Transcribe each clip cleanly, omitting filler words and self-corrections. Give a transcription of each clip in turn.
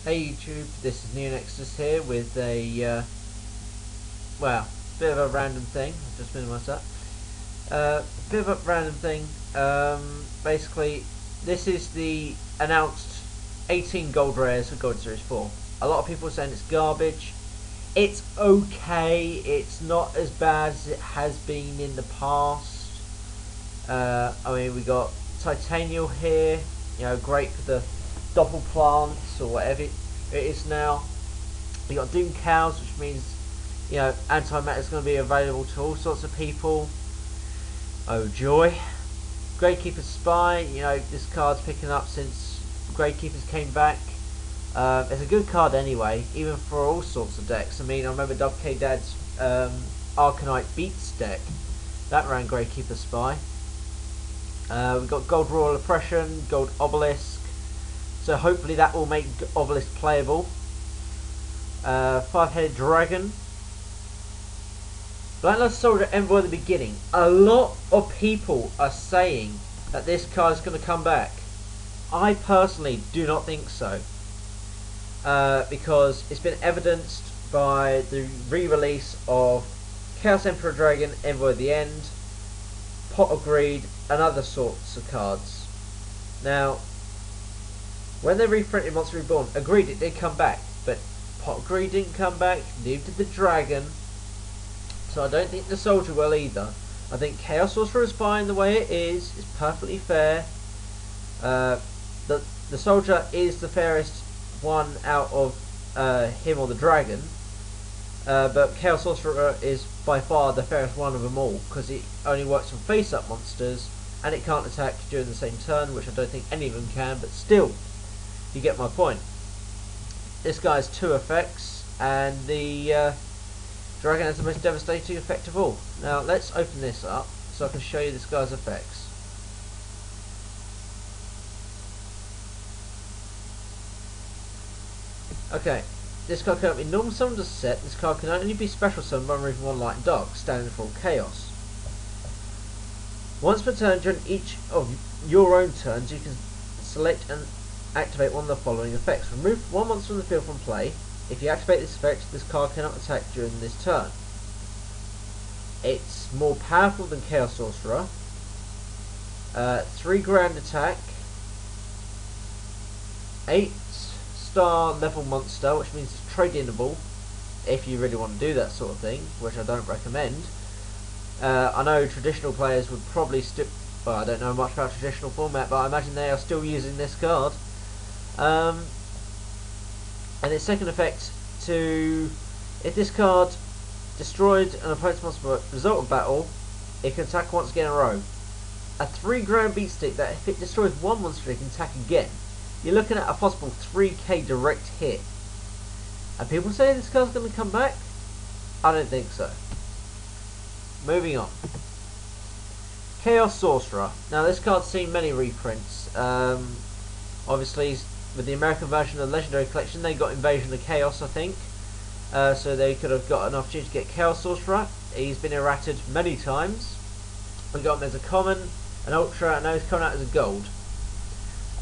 Hey YouTube, this is NeoNexudus here with a, well, bit of a random thing. I'll just minimise that. Bit of a random thing. Basically, this is the announced 18 gold rares for Gold Series 4. A lot of people are saying it's garbage. It's okay. It's not as bad as it has been in the past. I mean, we got Titanial here. You know, great for the doppel plants or whatever it is now. You got Doom Cows, which means, you know, antimatter is going to be available to all sorts of people. Oh joy! Gravekeeper's Spy. You know, this card's picking up since Gravekeepers came back. It's a good card anyway, even for all sorts of decks. I mean, I remember WK Dad's Arcanite Beats deck that ran Gravekeeper's Spy. We've got Gold Royal Oppression, Gold Obelisk. So hopefully that will make Obelisk playable. Five-headed Dragon. Blackluster Soldier Envoy at the beginning. A lot of people are saying that this card is going to come back. I personally do not think so. Because it's been evidenced by the re-release of Chaos Emperor Dragon, Envoy at the End, Pot of Greed, and other sorts of cards. Now, when they reprinted Monster Reborn, agreed it did come back, but Pot of Greed didn't come back, neither did the Dragon, so I don't think the Soldier will either. I think Chaos Sorcerer is fine the way it is, it's perfectly fair. The Soldier is the fairest one out of him or the Dragon, but Chaos Sorcerer is by far the fairest one of them all, because it only works on face-up monsters, and it can't attack during the same turn, which I don't think any of them can, but still, you get my point. This guy has 2 effects, and the Dragon has the most devastating effect of all. Now, let's open this up, so I can show you this guy's effects. Okay, this card cannot be normal summoned as a set. This card can only be special summoned by removing 1 light and dark, standing for all chaos. Once per turn during each of your own turns, you can select and activate one of the following effects. Remove 1 monster from the field from play. If you activate this effect, this card cannot attack during this turn. It's more powerful than Chaos Sorcerer. 3 grand attack. 8-star level monster, which means it's trade-inable if you really want to do that sort of thing, which I don't recommend. I know traditional players would probably still, well, I don't know much about traditional format, but I imagine they are still using this card. And its second effect if this card destroyed an opponent's monster as a result of battle, it can attack once again in a row. A 3 grand beat stick that if it destroys 1 monster it can attack again. You're looking at a possible 3k direct hit. And people say this card's going to come back? I don't think so. Moving on. Chaos Sorcerer. Now this card's seen many reprints. Obviously with the American version of the Legendary Collection they got Invasion of Chaos, I think. So they could have got an opportunity to get Chaos Sorcerer. He's been errated many times. We got him as a common, an ultra, and now he's coming out as a gold.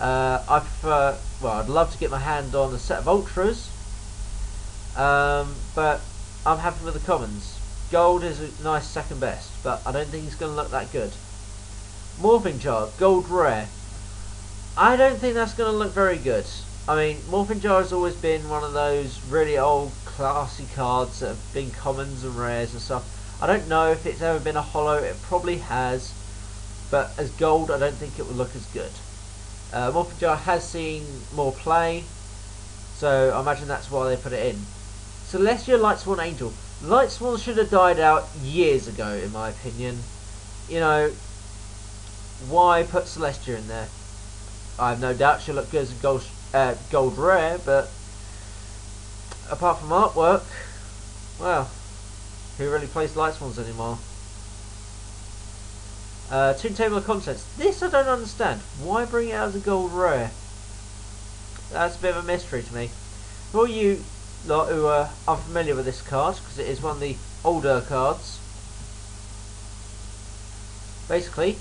I prefer, well, I'd love to get my hand on a set of ultras, but I'm happy with the commons. Gold is a nice second best, but I don't think it's going to look that good. Morphing Jar, gold rare. I don't think that's going to look very good. I mean, Morphing Jar has always been one of those really old classy cards that have been commons and rares and stuff. I don't know if it's ever been a holo, it probably has, but as gold I don't think it would look as good. Morphing Jar has seen more play, so I imagine that's why they put it in. Celestial Lightsworn Angel. Lightsworn should have died out years ago, in my opinion. You know, why put Celestia in there? I have no doubt she'll look good as a gold rare, but apart from artwork, well, who really plays Lightsworns anymore? Tomb Table of Contents. This I don't understand. Why bring it out as a gold rare? That's a bit of a mystery to me. For all you lot who are unfamiliar with this card, because it is one of the older cards, basically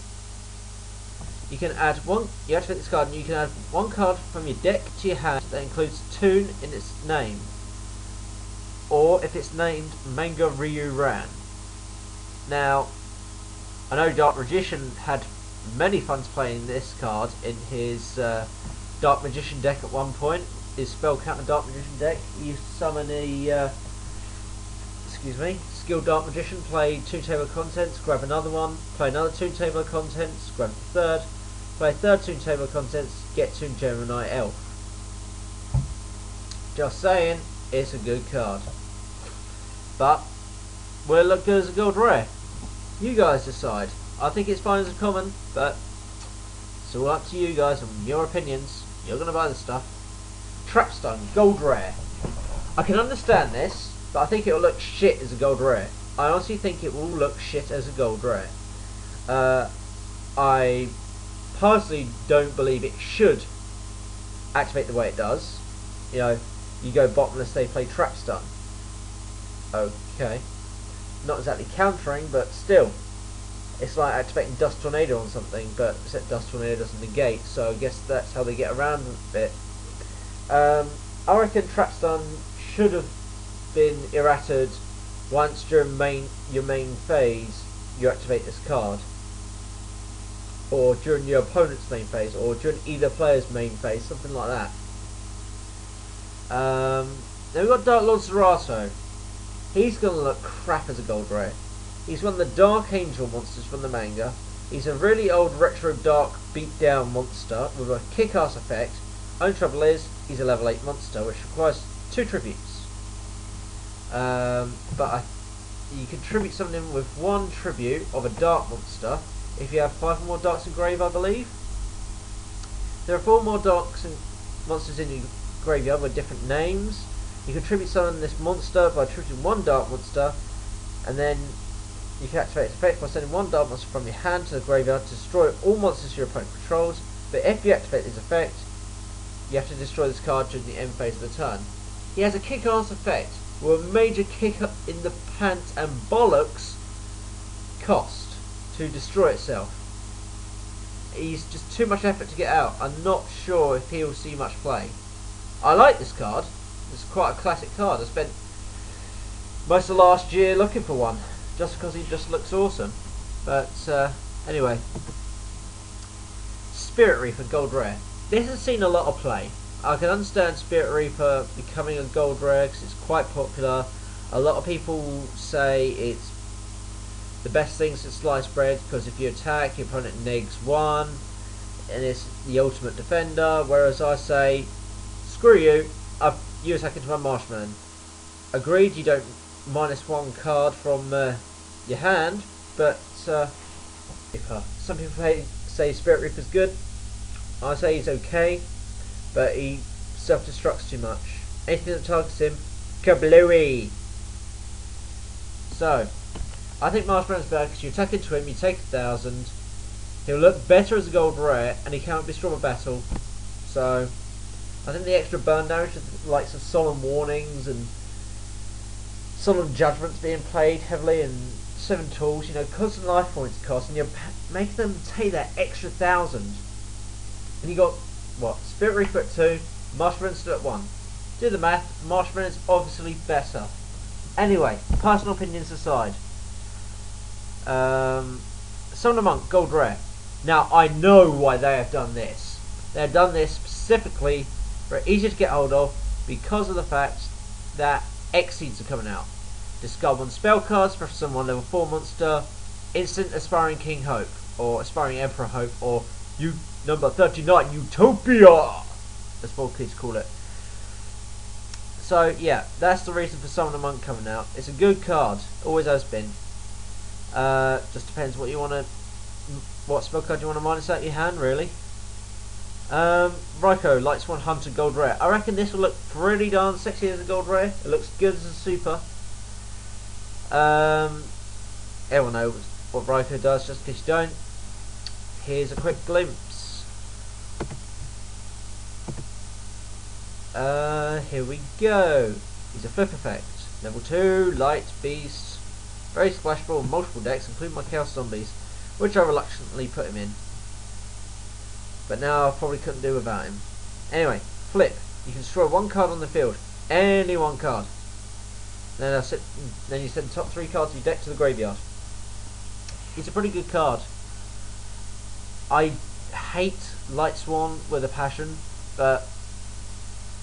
you can add one. You activate this card, and you can add one card from your deck to your hand that includes Toon in its name, or if it's named Manga Ryu Ran. Now, I know Dark Magician had many funs playing this card in his Dark Magician deck at one point. His spell counter Dark Magician deck. He used to summon a skilled Dark Magician, play 2 table of contents, grab another one, play another 2 table of contents, grab the third, play a third 2 table of contents, get 2 Gemini Elf. Just saying, it's a good card. But, will it look good as a gold rare? You guys decide. I think it's fine as a common, but it's all up to you guys and your opinions. You're going to buy this stuff. Trapstone, gold rare. I can understand this, but I think it'll look shit as a gold rare. I honestly think it will look shit as a gold rare. I personally don't believe it should activate the way it does. You know, you go bottomless, they play Trapstone. Okay. Not exactly countering, but still. It's like activating Dust Tornado on something, but except Dust Tornado doesn't negate, so I guess that's how they get around a bit. I reckon Trapstone should have been errated once during your main phase you activate this card, or during your opponent's main phase, or during either player's main phase, something like that. Then we've got Dark Lord Zerato. He's going to look crap as a gold rare. He's one of the Dark Angel monsters from the manga. He's a really old retro dark beat-down monster with a kick-ass effect. Only trouble is, he's a level 8 monster, which requires 2 tributes. You can tribute something with 1 tribute of a dark monster if you have 5 more darks in grave, I believe. There are 4 more darks and monsters in your graveyard with different names. You can tribute summon this monster by tributing 1 dark monster, and then you can activate its effect by sending 1 dark monster from your hand to the graveyard to destroy all monsters your opponent controls. But if you activate this effect, you have to destroy this card during the end phase of the turn. He has a kick-ass effect with a major kick up in the pants and bollocks cost to destroy itself. He's just too much effort to get out. I'm not sure if he'll see much play. I like this card. It's quite a classic card. I spent most of last year looking for one, just because he just looks awesome. But anyway, Spirit Reaper Gold Rare. This has seen a lot of play. I can understand Spirit Reaper becoming a gold rare because it's quite popular. A lot of people say it's the best thing since sliced bread because if you attack, your opponent negs 1, and it's the ultimate defender. Whereas I say, screw you, you attack into my Marshman. Agreed, you don't -1 card from your hand, but some people say Spirit Reaper's good. I say he's okay, but he self-destructs too much. Anything that targets him, kablooey! So, I think Marshman's better because you attack into him, you take 1,000. He'll look better as a gold rare, and he can't be strong in battle. So, I think the extra burn damage with the likes of Solemn Warnings and Solemn Judgments being played heavily, and 7 tools, you know, constant life points cost, and you're making them take that extra 1,000. And you got, what, Spirit Reaper at 2, Marshman still at 1. Do the math, Marshman is obviously better. Anyway, personal opinions aside. Summoner Monk, gold rare. Now, I know why they have done this. They have done this specifically for easier to get hold of because of the fact that X-Seeds are coming out. Discard 1 spell cards for someone level 4 monster, instant Aspiring King Hope, or Aspiring Emperor Hope, or you number 39 Utopia, as small kids call it. So yeah, that's the reason for Summoner Monk coming out. It's a good card, always has been. Just depends what you want to, what spell card you want to minus out your hand, really. Raikou, Lights 1 Hunter, gold rare. I reckon this will look pretty darn sexy as a gold rare. It looks good as a super. Everyone knows what Raikou does, just in case you don't. Here's a quick glimpse. Here we go. He's a flip effect. Level 2, light, beast. Very splashable in multiple decks, including my Chaos Zombies, which I reluctantly put him in. but now I probably couldn't do without him. Anyway, flip. You can destroy one card on the field, any one card. Then you send the top 3 cards of your deck to the graveyard. It's a pretty good card. I hate Light Swan with a passion, but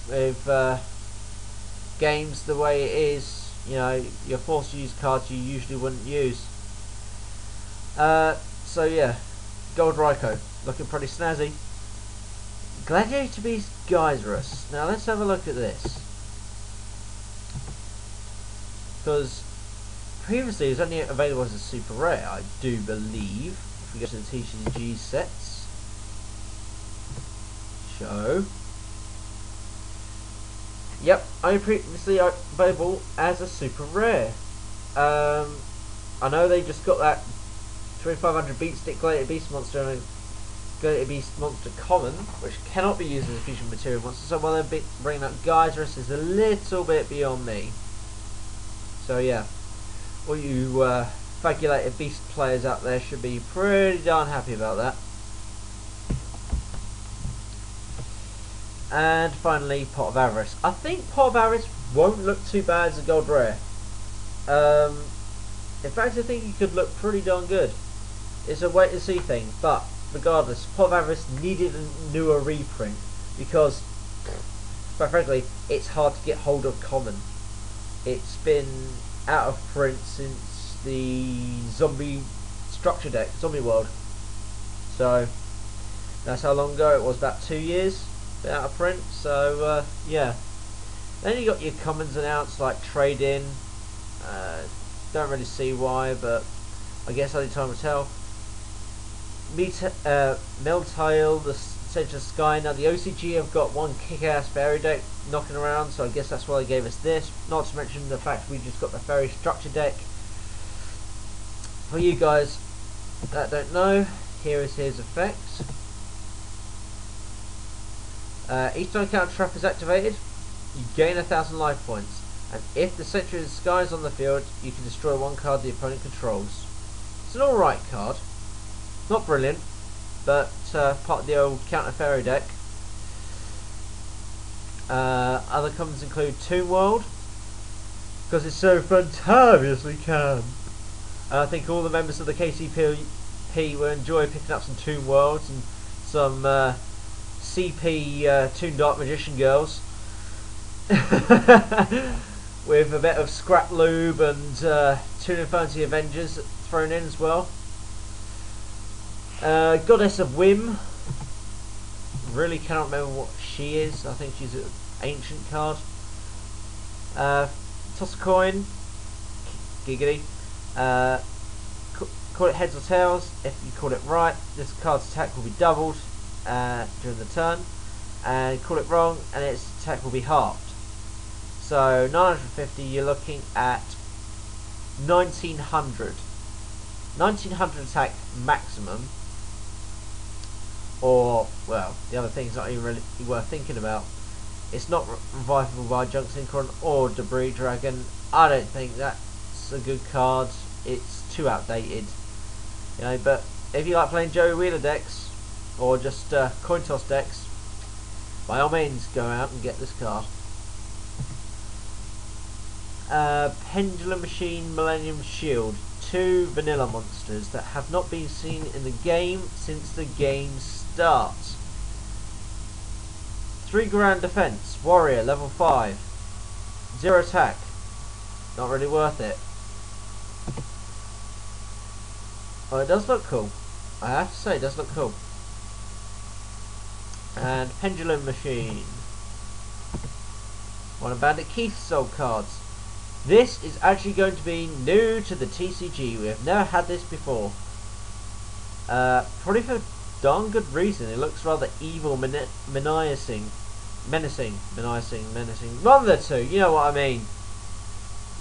with games the way it is, you know, you're forced to use cards you usually wouldn't use. So yeah, Gold Raikou, looking pretty snazzy. Gladiator Beast Geyserus. Now let's have a look at this. Because previously it was only available as a super rare, I do believe. If we go to the TCG sets, show. Yep, only previously available as a super rare. I know they just got that 2500 beat stick Gladiator Beast monster and Gladiator Beast monster common, which cannot be used as a fusion material monster. So while they're bringing up Geyserus is a little bit beyond me. So yeah, all you Fagulated Beast players out there should be pretty darn happy about that. And finally, Pot of Avarice. I think Pot of Avarice won't look too bad as a gold rare. In fact, I think it could look pretty darn good. It's a wait and see thing, but regardless, Pot of Avarice needed a newer reprint because, quite frankly, it's hard to get hold of common. It's been out of print since the zombie structure deck, Zombie World. So that's how long ago it was, about 2 years out of print. So yeah. Then you got your commons announced like Trade In. Don't really see why, but I guess only time will tell. Meltail, the Central Sky. Now the OCG have got one kick-ass fairy deck knocking around, so I guess that's why they gave us this. Not to mention the fact we just got the fairy structure deck. For you guys that don't know, here is his effect. Each time counter trap is activated, you gain 1000 life points, and if the Central Sky is on the field, you can destroy one card the opponent controls. It's an alright card. Not brilliant, but part of the old counter fairy deck. Other commons include Tomb World, because it's so fantabulously can. I think all the members of the KCP will enjoy picking up some Tomb Worlds and some CP Toon Dark Magician Girls with a bit of Scrap Lube and Toon Infinity Avengers thrown in as well. Goddess of Whim. Really cannot remember what she is. I think she's an ancient card. Toss a coin. Giggity. Call it heads or tails. If you call it right, this card's attack will be doubled during the turn. And call it wrong, and its attack will be halved. So 950, you're looking at 1900. 1900 attack maximum. Or, well, the other thing's not even really worth thinking about. It's not revivable by Junk Synchron or Debris Dragon. I don't think that's a good card. It's too outdated. You know, but if you like playing Joey Wheeler decks, or just coin toss decks, by all means go out and get this card. Pendulum Machine, Millennium Shield. 2 vanilla monsters that have not been seen in the game since the game starts. 3 grand defense, warrior, level 5. 0 attack. Not really worth it. Oh, it does look cool. I have to say, it does look cool. And Pendulum Machine. One of Bandit Keith's old cards. This is actually going to be new to the TCG. We have never had this before. Probably for darn good reason. It looks rather evil, menacing. One of the two, you know what I mean.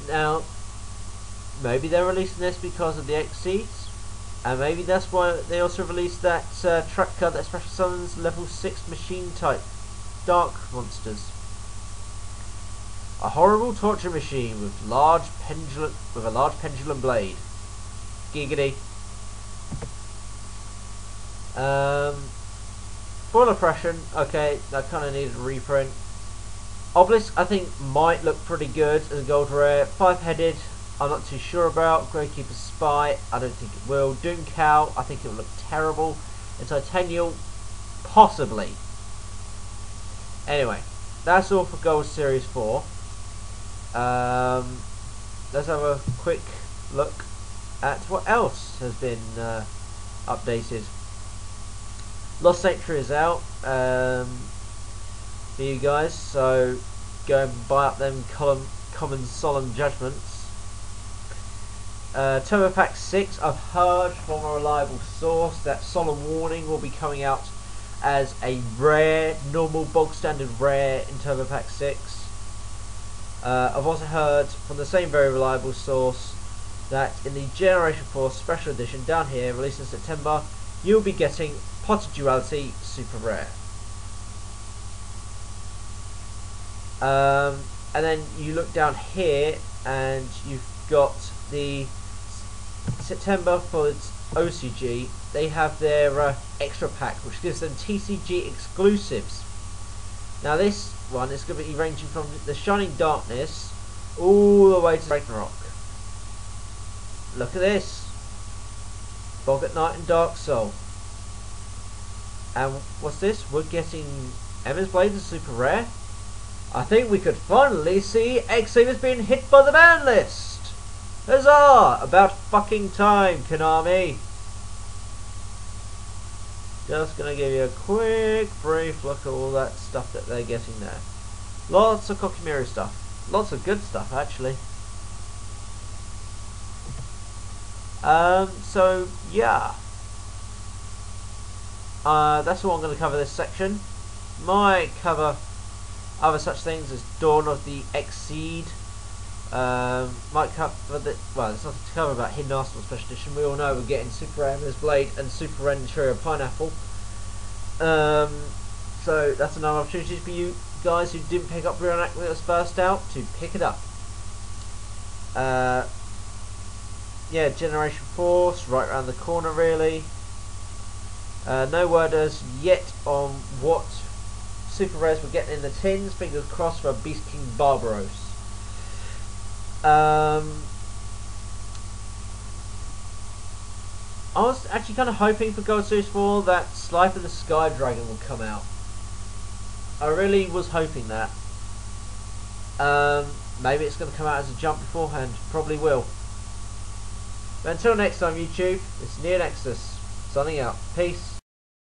Now, maybe they're releasing this because of the Exceeds, and maybe that's why they also released that trap card that special summons level 6 machine type dark monsters. A horrible torture machine with a large pendulum blade. Giggity. Spoiler oppression, okay, that kind of needed a reprint. Obelisk, I think, might look pretty good as a gold rare. 5-headed, I'm not too sure about. Gravekeeper Spy, I don't think it will. Doom Cow, I think it will look terrible. And Titanial, possibly. Anyway, that's all for Gold Series 4. Let's have a quick look at what else has been updated. Lost Sanctuary is out for you guys, so go and buy up them common solemn judgments. Turbo Pack 6, I've heard from a reliable source that Solemn Warning will be coming out as a rare, normal bog standard rare in Turbo Pack 6. I've also heard from the same very reliable source that in the Generation 4 Special Edition down here, released in September, you'll be getting Potted Duality Super Rare. And then you look down here and you've got the September for its OCG. They have their extra pack, which gives them TCG exclusives. Now this one is going to be ranging from the Shining Darkness all the way to Ragnarok. Look at this. Bog at Night and Dark Soul. And what's this? We're getting Emma's Blade as super rare. I think we could finally see X-Savers being hit by the ban list. Huzzah! About fucking time, Konami. Just gonna give you a quick brief look at all that stuff that they're getting there. Lots of Kokimiri stuff. Lots of good stuff, actually. So yeah. That's all I'm going to cover this section. Might cover other such things as Dawn of the Exceed. Might cover the, well, there's nothing to cover about Hidden Arsenal Special Edition. We all know we're getting Super Emma's Blade and Super Red Interior Pineapple. So that's another opportunity for you guys who didn't pick up Reenact when it was first out to pick it up. Yeah, Generation 4, right around the corner really. No word as yet on what super rares we're getting in the tins. Fingers crossed for Beast King Barbaros. I was actually kind of hoping for Gold Series 4 that Slife of the Sky Dragon would come out. I really was hoping that. Maybe it's going to come out as a jump beforehand. Probably will. But until next time, YouTube, it's NeoNexudus signing out. Peace.